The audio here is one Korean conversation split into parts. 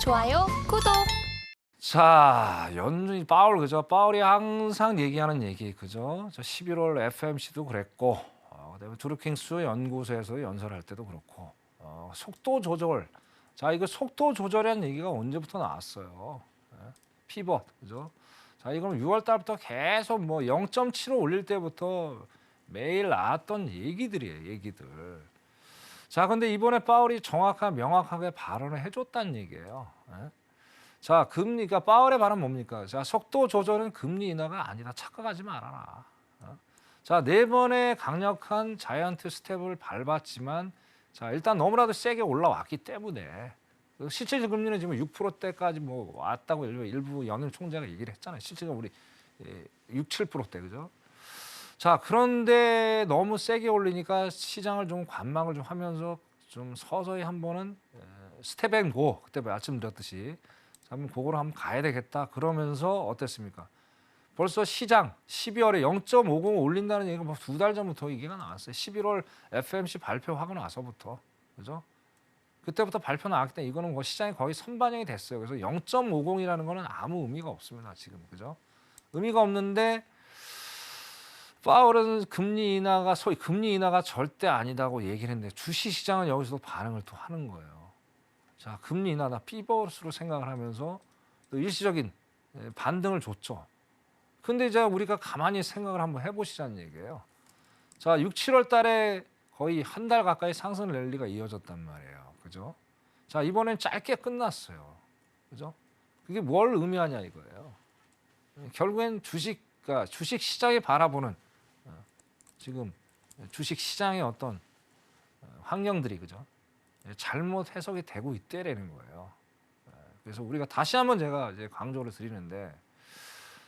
좋아요, 구독. 자, 연준이 파월 그죠? 파월이 항상 얘기하는 얘기 그죠? 저 11월 FMC도 그랬고, 그다음에 드루킹스 연구소에서 연설할 때도 그렇고, 속도 조절. 자, 이거 속도 조절이라는 얘기가 언제부터 나왔어요? 피벗 그죠? 자, 이건 6월 달부터 계속 뭐 0.75 올릴 때부터 매일 나왔던 얘기들이에요, 얘기들. 자, 근데 이번에 파월이 정확한 명확하게 발언을 해줬다는 얘기예요. 자, 금리가 파월의 발언 뭡니까? 자, 속도 조절은 금리 인하가 아니다. 착각하지 말아라. 자, 네 번의 강력한 자이언트 스텝을 밟았지만, 자, 일단 너무나도 세게 올라왔기 때문에 실질 금리는 지금 6%대까지 뭐 왔다고 일부 연준 총재가 얘기를 했잖아요. 실제가 우리 6, 7%대 그죠? 자, 그런데 너무 세게 올리니까 시장을 좀 관망을 좀 하면서 좀 서서히 한 번은 스텝 앤 고 그때 말씀드렸듯이 한번 그거로 한번 가야 되겠다. 그러면서 어땠습니까? 벌써 시장 12월에 0.50 올린다는 얘기가 뭐 2달 전부터 얘기가 나왔어요. 11월 FMC 발표하고 나서부터 그죠? 그때부터 발표 나왔기 때문에 이거는 뭐 시장이 거의 선반영이 됐어요. 그래서 0.50이라는 거는 아무 의미가 없습니다. 지금 그죠? 의미가 없는데 파월은 금리 인하가 소위 금리 인하가 절대 아니다고 얘기를 했는데 주식 시장은 여기서도 반응을 또 하는 거예요. 자, 금리 인하나 피벗으로 생각을 하면서 또 일시적인 반등을 줬죠. 근데 이제 우리가 가만히 생각을 한번 해보시자는 얘기예요. 자, 6, 7월 달에 거의 한 달 가까이 상승 랠리가 이어졌단 말이에요. 그죠? 자, 이번엔 짧게 끝났어요. 그죠? 그게 뭘 의미하냐 이거예요. 결국엔 주식 시장이 바라보는 지금 주식 시장의 어떤 환경들이 그죠? 잘못 해석이 되고 있다라는 거예요. 그래서 우리가 다시 한번 제가 이제 강조를 드리는데,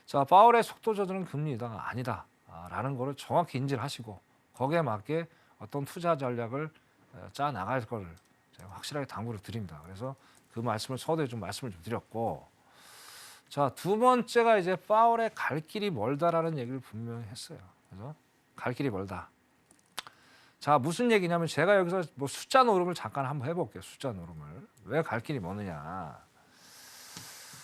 자, 파월의 속도 조절은 금리 인하가 아니다라는 거를 정확히 인지를 하시고 거기에 맞게 어떤 투자 전략을 짜 나갈 걸 제가 확실하게 당부를 드립니다. 그래서 그 말씀을 서두에 좀 말씀을 좀 드렸고, 자, 두 번째가 이제 파월의 갈 길이 멀다라는 얘기를 분명히 했어요. 그래서 갈 길이 멀다. 자, 무슨 얘기냐면 제가 여기서 뭐 숫자 노름을 잠깐 한번 해볼게요. 숫자 노름을. 왜 갈 길이 머느냐.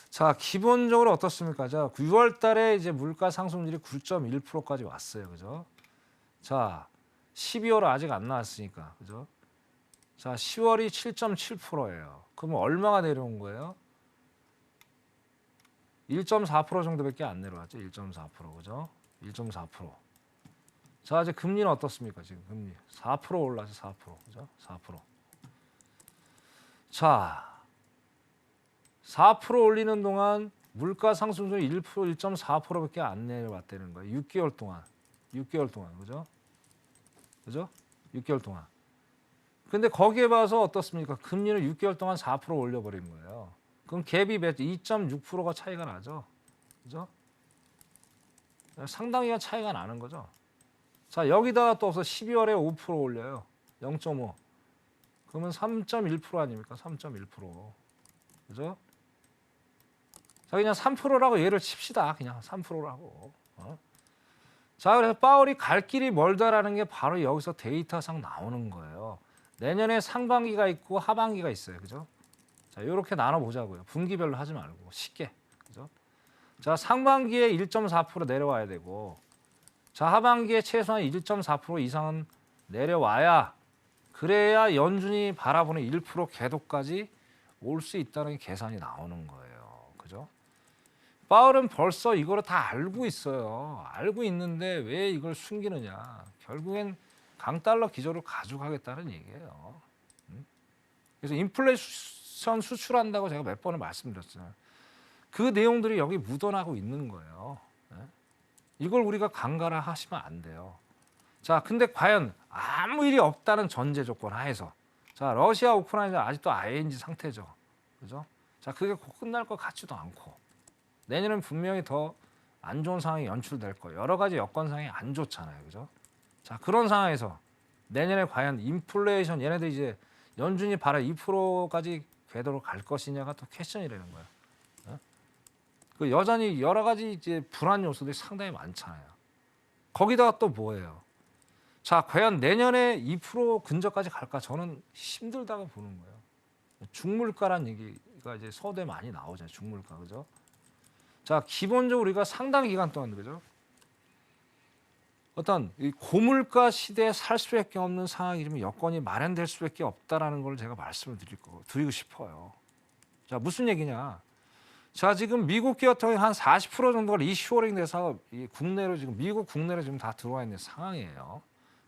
자, 기본적으로 어떻습니까? 자, 6월 달에 이제 물가 상승률이 9.1%까지 왔어요. 그죠? 자, 12월은 아직 안 나왔으니까. 그죠? 자, 10월이 7.7%예요. 그러면 얼마가 내려온 거예요? 1.4% 정도밖에 안 내려왔죠. 1.4%. 그죠? 1.4%. 자, 이제 금리는 어떻습니까? 지금 금리 4% 올라서 4%. 그죠? 4%. 자, 4% 올리는 동안 물가 상승률이 1%, 1.4%밖에 안 내려왔다는 거예요. 6개월 동안. 6개월 동안. 그죠? 그죠? 6개월 동안. 근데 거기에 봐서 어떻습니까? 금리는 6개월 동안 4% 올려버린 거예요. 그럼 갭이 2.6%가 차이가 나죠. 그죠? 상당히 차이가 나는 거죠. 자, 여기다가 또 12월에 5% 올려요. 0.5. 그러면 3.1% 아닙니까? 3.1%. 그죠? 자, 그냥 3%라고 예를 칩시다. 그냥 3%라고. 자, 그래서 파월이 갈 길이 멀다라는 게 바로 여기서 데이터상 나오는 거예요. 내년에 상반기가 있고 하반기가 있어요. 그죠? 자, 이렇게 나눠보자고요. 분기별로 하지 말고 쉽게. 그죠? 자, 상반기에 1.4% 내려와야 되고, 자, 하반기에 최소한 1.4% 이상은 내려와야 그래야 연준이 바라보는 1% 궤도까지 올 수 있다는 계산이 나오는 거예요. 그죠? 파월은 벌써 이거를 다 알고 있어요. 알고 있는데 왜 이걸 숨기느냐. 결국엔 강달러 기조를 가져가겠다는 얘기예요. 그래서 인플레이션 수출한다고 제가 몇 번을 말씀드렸잖아요. 그 내용들이 여기 묻어나고 있는 거예요. 이걸 우리가 간과를 하시면 안 돼요. 자, 근데 과연 아무 일이 없다는 전제 조건 하에서, 자, 러시아 우크라이나 아직도 ING 상태죠. 그죠? 자, 그게 곧 끝날 것 같지도 않고 내년은 분명히 더 안 좋은 상황이 연출될 거예요. 여러 가지 여건 상황이 안 좋잖아요. 그죠? 자, 그런 상황에서 내년에 과연 인플레이션 얘네들 이제 연준이 바로 2%까지 궤도로 갈 것이냐가 또 퀘스천이라는 거예요. 그 여전히 여러 가지 이제 불안 요소들이 상당히 많잖아요. 거기다가 또 뭐예요? 자, 과연 내년에 2% 근접까지 갈까? 저는 힘들다고 보는 거예요. 중물가란 얘기 중물가가 이제 서두에 많이 나오잖아요. 중물가 그죠? 자, 기본적으로 우리가 상당 기간 동안 그죠? 어떤 이 고물가 시대에 살 수밖에 없는 상황이 좀 여건이 마련될 수밖에 없다라는 걸 제가 말씀을 드리고 싶어요. 자, 무슨 얘기냐? 자, 지금 미국 기업 같은 한 40% 정도가 리쇼링 돼서 이 국내로 지금 미국 국내로 지금 다 들어와 있는 상황이에요.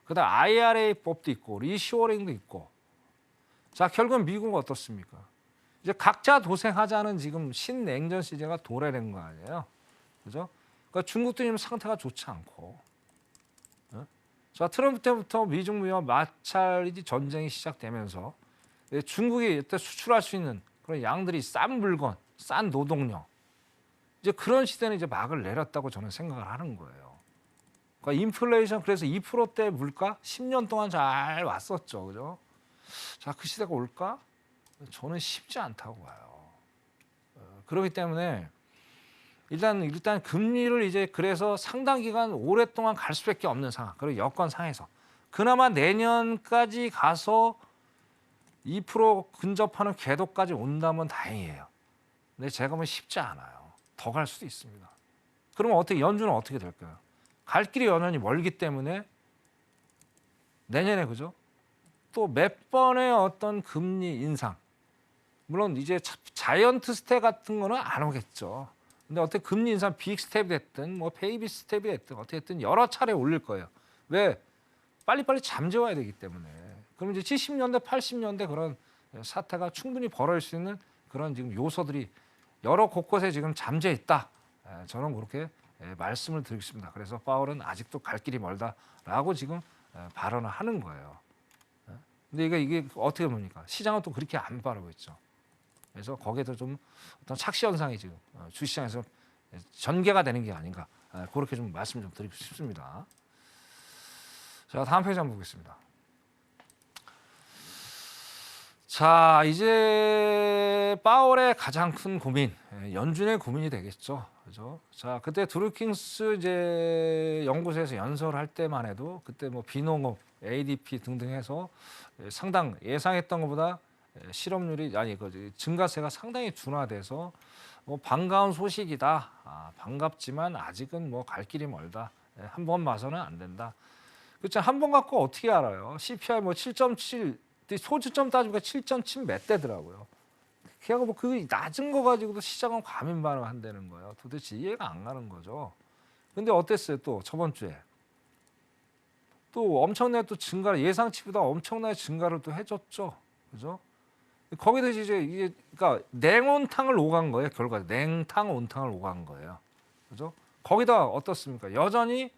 그다음 IRA 법도 있고 리쇼링도 있고. 자, 결국은 미국은 어떻습니까? 이제 각자 도생하자는 지금 신냉전 시대가 도래된 거 아니에요, 그죠? 그러니까 중국도 지금 상태가 좋지 않고. 자, 트럼프 때부터 미중 무역 마찰이 전쟁이 시작되면서 중국이 이때 수출할 수 있는 그런 양들이 싼 물건, 싼 노동력 이제 그런 시대는 이제 막을 내렸다고 저는 생각을 하는 거예요. 그러니까 인플레이션 그래서 2%대 물가 10년 동안 잘 왔었죠, 그죠? 자, 그 시대가 올까? 저는 쉽지 않다고 봐요. 그렇기 때문에 일단 금리를 이제 그래서 상당 기간 오랫동안 갈 수밖에 없는 상황. 그리고 여건상에서 그나마 내년까지 가서 2% 근접하는 궤도까지 온다면 다행이에요. 근데 제가 보면 쉽지 않아요. 더 갈 수도 있습니다. 그러면 어떻게 연준은 어떻게 될까요? 갈 길이 여전히 멀기 때문에 내년에 그죠? 또 몇 번의 어떤 금리 인상. 물론 이제 자이언트 스텝 같은 거는 안 오겠죠. 근데 어떻게 금리 인상 빅 스텝이 됐든 뭐 베이비 스텝이 됐든 어떻게 됐든 여러 차례 올릴 거예요. 왜? 빨리빨리 잠재워야 되기 때문에. 그럼 이제 70년대, 80년대 그런 사태가 충분히 벌어질 수 있는 그런 지금 요소들이 여러 곳곳에 지금 잠재 있다. 저는 그렇게 말씀을 드리겠습니다. 그래서 파월은 아직도 갈 길이 멀다라고 지금 발언을 하는 거예요. 근데 이게 어떻게 봅니까? 시장은 또 그렇게 안 바라고 있죠. 그래서 거기에도 좀 어떤 착시 현상이 지금 주시장에서 전개가 되는 게 아닌가 그렇게 좀 말씀 좀 드리고 싶습니다. 자, 다음 페이지 한번 보겠습니다. 자, 이제 파월의 가장 큰 고민, 연준의 고민이 되겠죠, 그죠? 자, 그때 드루킹스 이제 연구소에서 연설할 때만 해도 그때 뭐 비농업, ADP 등등 해서 상당 예상했던 것보다 실업률이 증가세가 상당히 둔화돼서 뭐 반가운 소식이다. 반갑지만 아직은 뭐 갈 길이 멀다. 한 번 봐서는 안 된다. 그렇죠. 한 번 갖고 어떻게 알아요? CPI 뭐 7.7 소주점 따지니까 7.7 몇 대더라고요. 그냥 뭐 그 낮은 거 가지고도 시장은 과민 반응한다는 거예요. 도대체 이해가 안 가는 거죠. 근데 어땠어요? 또 저번 주에 또 엄청나게 또 증가를 예상치보다 엄청나게 증가를 또 해줬죠. 그죠? 거기서 이제 이게 그러니까 냉온탕을 오간 거예요. 결과 냉탕 온탕을 오간 거예요. 그죠? 거기다 어떻습니까? 여전히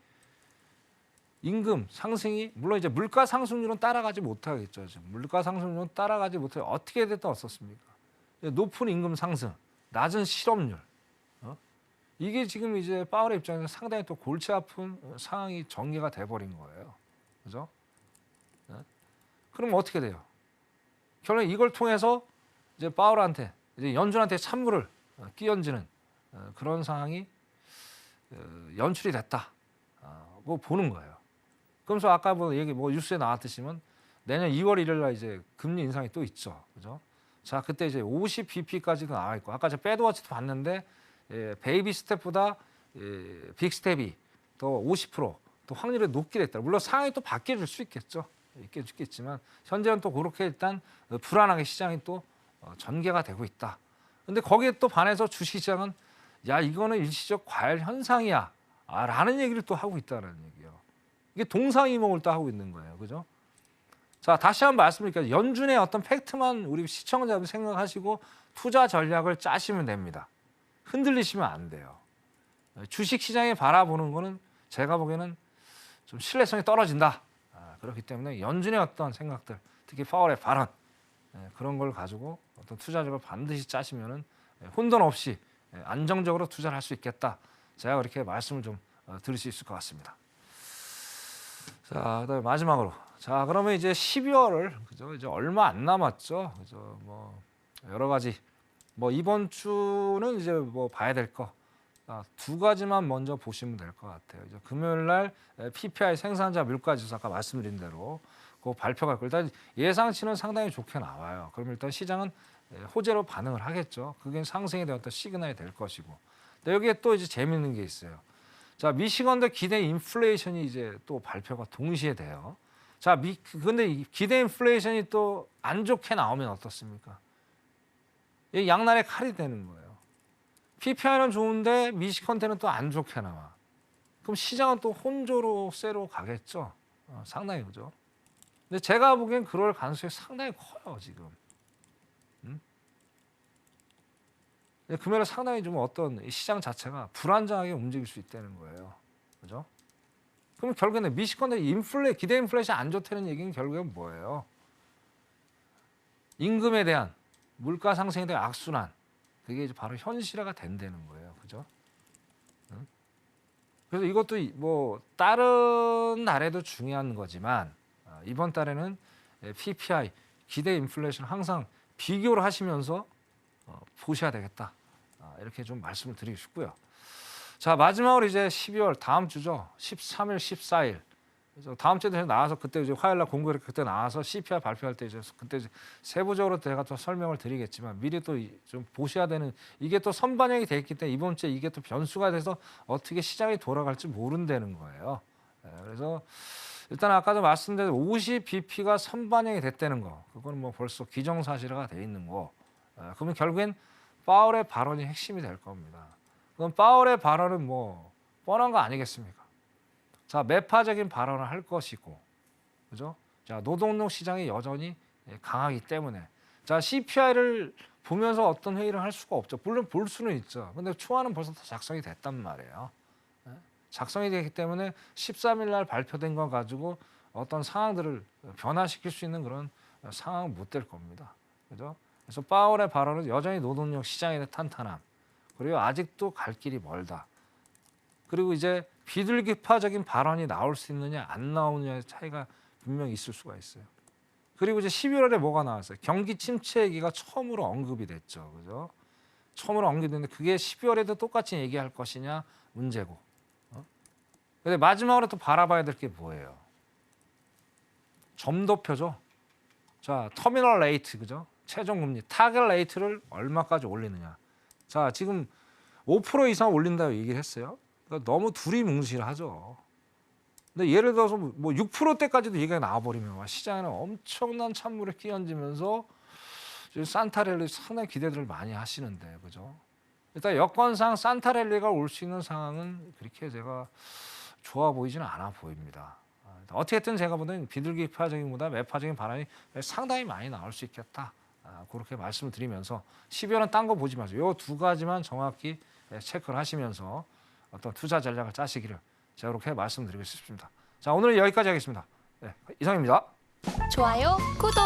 임금 상승이 물론 이제 물가 상승률은 따라가지 못하겠죠. 지금 물가 상승률은 따라가지 못해 어떻게 됐든 어떻습니까? 높은 임금 상승, 낮은 실업률. 이게 지금 이제 파월의 입장에서 상당히 또 골치 아픈 상황이 전개가 돼버린 거예요. 그죠? 그럼 어떻게 돼요? 결국 이걸 통해서 이제 파월한테 이제 연준한테 찬물을 끼얹는 그런 상황이 연출이 됐다. 뭐 보는 거예요. 그러면서 아까 뭐 얘기 뭐 뉴스에 나왔듯이면 내년 2월 1일 날 이제 금리 인상이 또 있죠. 그죠? 자, 그때 이제 50bp까지도 나와 있고 아까 저 배드워치도 봤는데 베이비 스텝보다 빅 스텝이 더 50%또 확률이 높게 됐다. 물론 상황이 또 바뀌어질 수 있겠죠. 있겠지만 현재는 또 그렇게 일단 불안하게 시장이 또 전개가 되고 있다. 근데 거기에 또 반해서 주식시장은 야 이거는 일시적 과열 현상이야 라는 얘기를 또 하고 있다는 얘기예요. 이게 동상이몽을 또 하고 있는 거예요. 그죠? 자, 다시 한번 말씀드릴게요. 연준의 어떤 팩트만 우리 시청자분 생각하시고 투자 전략을 짜시면 됩니다. 흔들리시면 안 돼요. 주식시장에 바라보는 거는 제가 보기에는 좀 신뢰성이 떨어진다. 그렇기 때문에 연준의 어떤 생각들, 특히 파월의 발언 그런 걸 가지고 어떤 투자적을 반드시 짜시면은 혼돈 없이 안정적으로 투자를 할 수 있겠다. 제가 그렇게 말씀을 좀 드릴 수 있을 것 같습니다. 자, 그다음에 마지막으로 자 그러면 이제 12월을 그죠? 이제 얼마 안 남았죠. 그죠? 뭐 여러 가지 뭐 이번 주는 이제 뭐 봐야 될 거. 두 가지만 먼저 보시면 될 것 같아요. 이제 금요일 날 PPI 생산자 물가지수 아까 말씀드린 대로 그 발표가 있고 일단 예상치는 상당히 좋게 나와요. 그럼 일단 시장은 호재로 반응을 하겠죠. 그게 상승에 대한 어떤 시그널이 될 것이고. 근데 여기에 또 이제 재밌는 게 있어요. 자, 미시건대 기대 인플레이션이 이제 또 발표가 동시에 돼요. 자, 근데 이 기대 인플레이션이 또 안 좋게 나오면 어떻습니까? 이 양날의 칼이 되는 거예요. PPI는 좋은데 미시건대는 또 안 좋게 나와. 그럼 시장은 또 혼조로 쇠로 가겠죠. 상당히 그죠. 근데 제가 보기엔 그럴 가능성이 상당히 커요 지금. 금요일에 상당히 좀 어떤 시장 자체가 불안정하게 움직일 수 있다는 거예요. 그죠? 그럼 결국에는 미시건대 기대 인플레이션 안 좋다는 얘기는 결국엔 뭐예요? 임금에 대한 물가 상승에 대한 악순환. 그게 이제 바로 현실화가 된다는 거예요. 그죠? 그래서 이것도 뭐 다른 날에도 중요한 거지만 이번 달에는 PPI 기대 인플레이션 항상 비교를 하시면서 보셔야 되겠다. 이렇게 좀 말씀을 드리고 싶고요. 자, 마지막으로 이제 12월 다음 주죠. 13일, 14일. 그래서 다음 주에 나와서 그때 이제 화요일 날 공부를 그때 나와서 CPI 발표할 때 이제 그때 이제 세부적으로 제가 또 설명을 드리겠지만 미리 또 좀 보셔야 되는 이게 또 선반영이 돼 있기 때문에 이번 주에 이게 또 변수가 돼서 어떻게 시장이 돌아갈지 모른다는 거예요. 그래서 일단 아까도 말씀드린 50bp가 선반영이 됐다는 거. 그건 뭐 벌써 기정사실화가 돼 있는 거. 그러면 결국엔 파월의 발언이 핵심이 될 겁니다. 그럼 파월의 발언은 뭐 뻔한 거 아니겠습니까? 자, 매파적인 발언을 할 것이고, 그죠? 자, 노동력 시장이 여전히 강하기 때문에, 자, CPI를 보면서 어떤 회의를 할 수가 없죠. 물론 볼 수는 있죠. 근데 초안은 벌써 다 작성이 됐단 말이에요. 작성이 되기 때문에 13일 날 발표된 거 가지고 어떤 상황들을 변화시킬 수 있는 그런 상황은 못 될 겁니다. 그죠? 그래서 파월의 발언은 여전히 노동력 시장에 대한 탄탄함, 그리고 아직도 갈 길이 멀다. 그리고 이제 비둘기파적인 발언이 나올 수 있느냐 안 나오느냐의 차이가 분명히 있을 수가 있어요. 그리고 이제 11월에 뭐가 나왔어요? 경기 침체 얘기가 처음으로 언급이 됐죠. 그죠? 처음으로 언급이 됐는데 그게 12월에도 똑같이 얘기할 것이냐 문제고. 근데 마지막으로 또 바라봐야 될 게 뭐예요? 점도표죠. 자, 터미널 레이트, 그죠? 최종 금리 타겟 레이트를 얼마까지 올리느냐. 자, 지금 5% 이상 올린다고 얘기를 했어요. 그러니까 너무 두리뭉실하죠. 근데 예를 들어서 뭐 6%대까지도 얘기가 나와버리면 시장에는 엄청난 찬물에 끼얹으면서 산타랠리 상당히 기대들을 많이 하시는데, 그죠? 일단 여건상 산타랠리가 올 수 있는 상황은 그렇게 제가 좋아 보이지는 않아 보입니다. 어떻게든 제가 보는 비둘기파적인보다 매파적인 발언이 상당히 많이 나올 수 있겠다. 그렇게 말씀을 드리면서 12월은 딴 거 보지 마세요. 이 두 가지만 정확히 체크를 하시면서 어떤 투자 전략을 짜시기를 제가 그렇게 말씀드리고 싶습니다. 자, 오늘 여기까지 하겠습니다. 네, 이상입니다. 좋아요, 구독.